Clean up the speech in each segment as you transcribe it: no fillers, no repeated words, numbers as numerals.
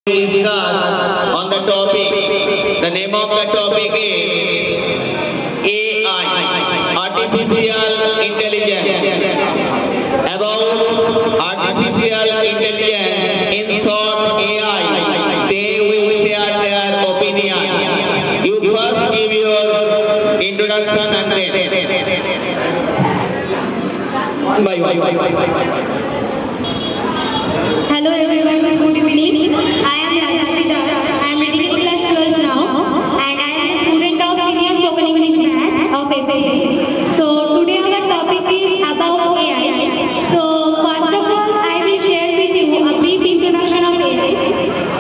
discuss on the topic. The name of the topic is AI, Artificial Intelligence. About artificial intelligence, in short AI, they will share their opinion. You first give your introduction and then. Bye. Hello everyone, good evening. I am Rajashri Das. I am reading class 12 now and I am a student of Senior Spoken English Batch of SAA. So today our topic is about AI. So first of all, I will share with you a brief introduction of AI.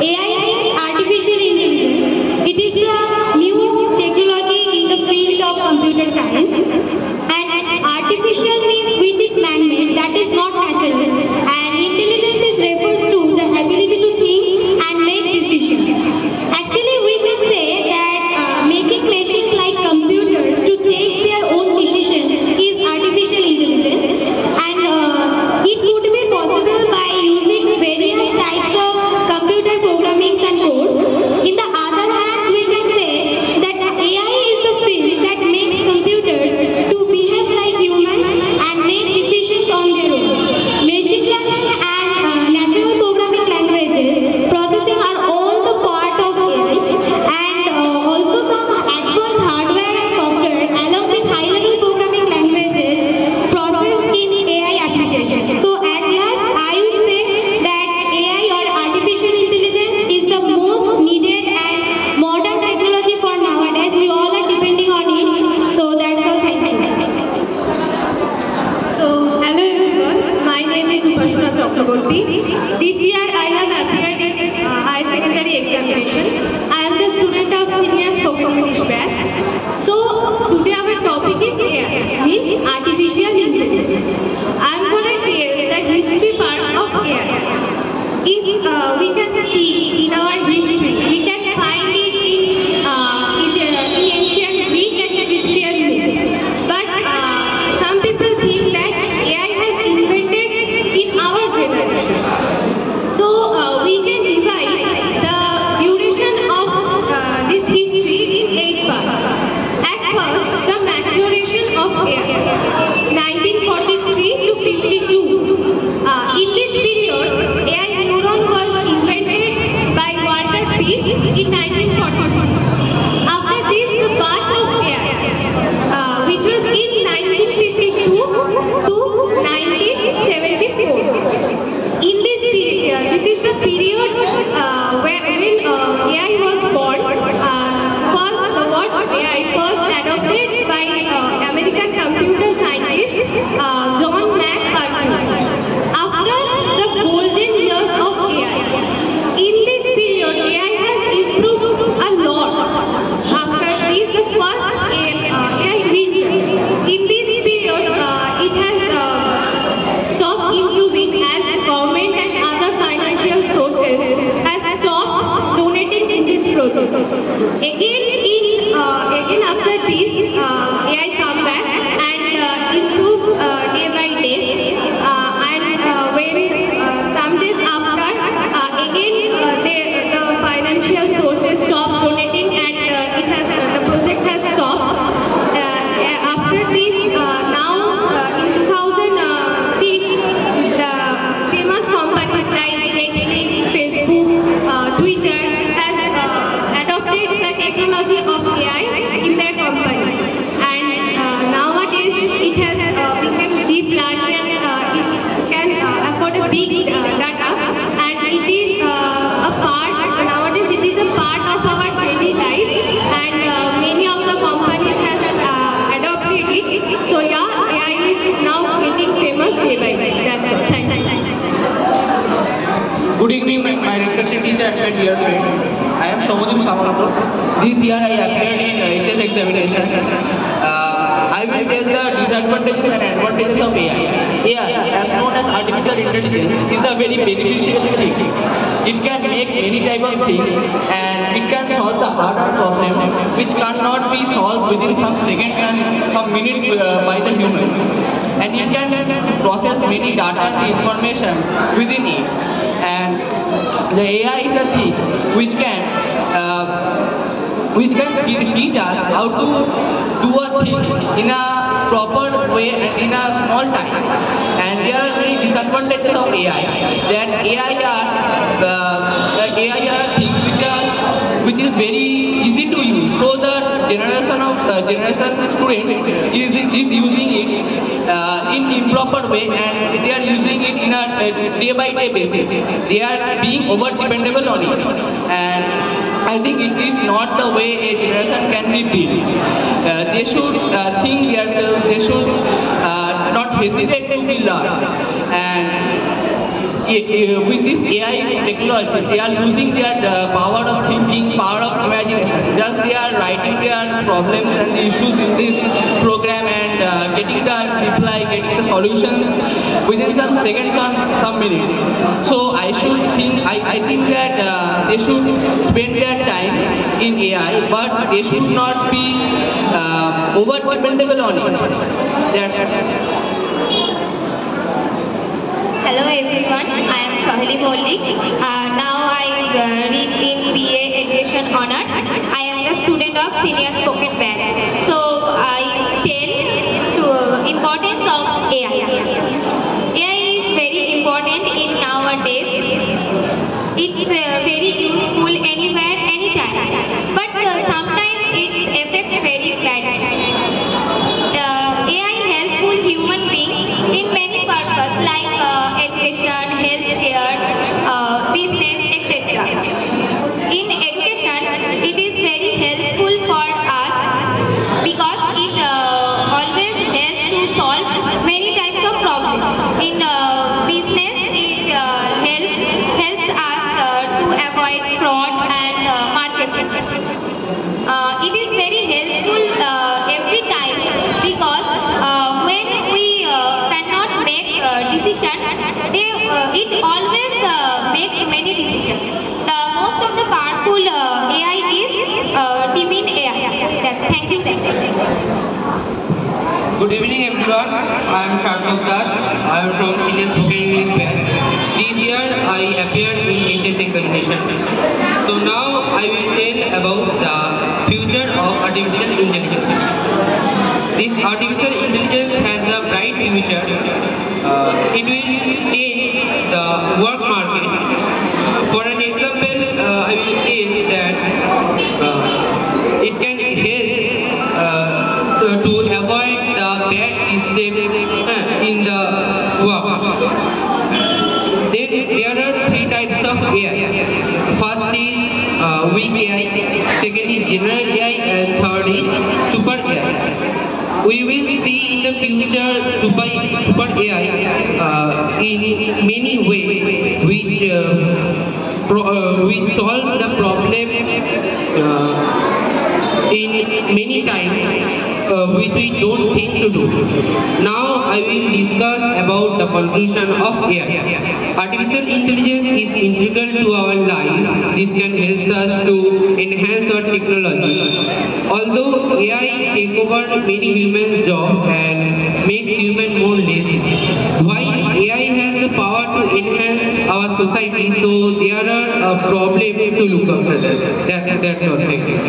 AI is artificial intelligence. It is a new technology in the field of computer science. And artificial means which is man-made, that is not natural. And intelligence refers to the ability to think and make decisions. Actually, we can say that making machines like computers to take their own decisions is artificial intelligence, and it would be possible by using various types of computer programming and codes. In the other hand, we can say that AI is the field that makes computers to behave like humans and make decisions on their own. Machine learning and natural programming languages processing are all the part of AI, and also some advanced hardware and software along with high-level programming languages processed in AI applications. So at last, I would say that AI or artificial intelligence is the most needed and modern technology for nowadays. We all are depending on it. So that's all. Thank you. So, hello everyone, my name is Upashna Chakraborty. This year I have appeared in higher secondary examination. I am the student of Senior Spoken English Batch. So, today our topic is AI, means Artificial Intelligence. I am going to tell the history part of AI. If we can see in our history, we can find it in ancient Greek and Egyptian myths. But some people think that AI has invented in our generation. So we can divide the duration of this history in 8 parts. At first, the maturation of AI, 1943 to 52. In this period, AI neuron was invented by Walter Pitts in 1942. After this, the birth of AI, which was in 1952 to 1974. In this period, this is the period when AI was born. First, the word AI first adopted by American computer scientist John McCarthy. After the golden years of AI, in this period, AI has improved a lot. After this, the first AI invention. In this period, it has stopped improving as government and other financial sources has stopped donating in this project. Again after this, AI come back and improve day by day. And when some days after, again the financial sources stop donating and the project has stopped. After this, now in 2006, the famous companies like Netflix, Facebook, Twitter has adopted the technology of AI in their company. And nowadays it has become deep learning and it can afford a big data, and it is a part, nowadays it is a part of our daily life, and many of the companies has adopted it. So yeah, AI is now getting famous day by day. That's all. Thank you. Good evening, my respected teacher and my dear friends. I am Shomadip Samarapur. This year I appeared in HS examination. I will tell the disadvantages and advantages of AI. AI, as known as artificial intelligence, is a very beneficial thing. It can make any type of things, and it can solve the harder problem which cannot be solved within some seconds and some minutes by the human. And it can process many data and information within it. and the AI is a thing which can teach us how to do a thing in a proper way and in a small time. And there are many disadvantages of AI. That AI are a thing which is very easy to use. So the generation students is using it in improper way, and they are using it in a day by day basis. They are being over dependable on it, and I think it is not the way a generation can be built. They should think themselves. They should not hesitate to be learned. And with this AI technology, they are losing their power of thinking, power of imagination. Just they are writing their problems and the issues in this program and getting the reply, getting the solutions within some seconds or some minutes. So I think that they should spend their time in AI, but they should not be over dependable on it. That's Hello everyone, I am Shahili Mollik. Now I read in BA Education Honor. I am the student of Senior Spoken Batch. So I tell the importance of AI. AI is very important in nowadays. It's very useful anywhere, anytime. But sometimes it affects very badly. AI helpful human beings in many purposes like education, healthcare, business, etc. In education, it is very helpful for us because it always helps to solve many types of problems. In business, it helps us to avoid fraud and marketing. It is very helpful every time because when we cannot make decision, it always makes many decisions. The most of the powerful AI is Divine AI. Thank you. Good evening everyone, I am Sharthak Das. I am from Senior Spoken English Batch. This year I appeared in HS examination. So now I will tell about the future of artificial intelligence. This artificial intelligence has a bright future. It will change the work market. For an example, I will say that it can help to avoid the bad step in the work. There are three types of AI. First is weak AI, second is general AI, and third is super AI. We will see in the future super AI in many ways which solve the problem in many times which we don't think to do. Now I will discuss about the conclusion of AI. Artificial intelligence is integral to our life. This can help us to enhance our technology. Although AI take over many human jobs and make human more lazy, while AI has the power to enhance our society, so there are a problem to look after that. That's all. Thank you.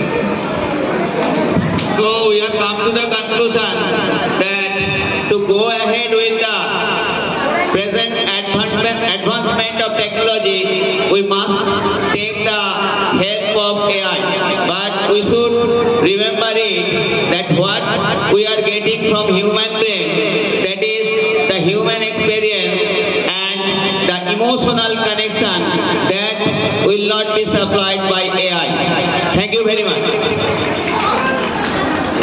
So we have come to the conclusion that to go ahead with the present advancement of technology, we must take the help of AI. But we should remember it that what we are getting from human being, that is the human experience and the emotional connection, that will not be supplied by AI. Thank you very much.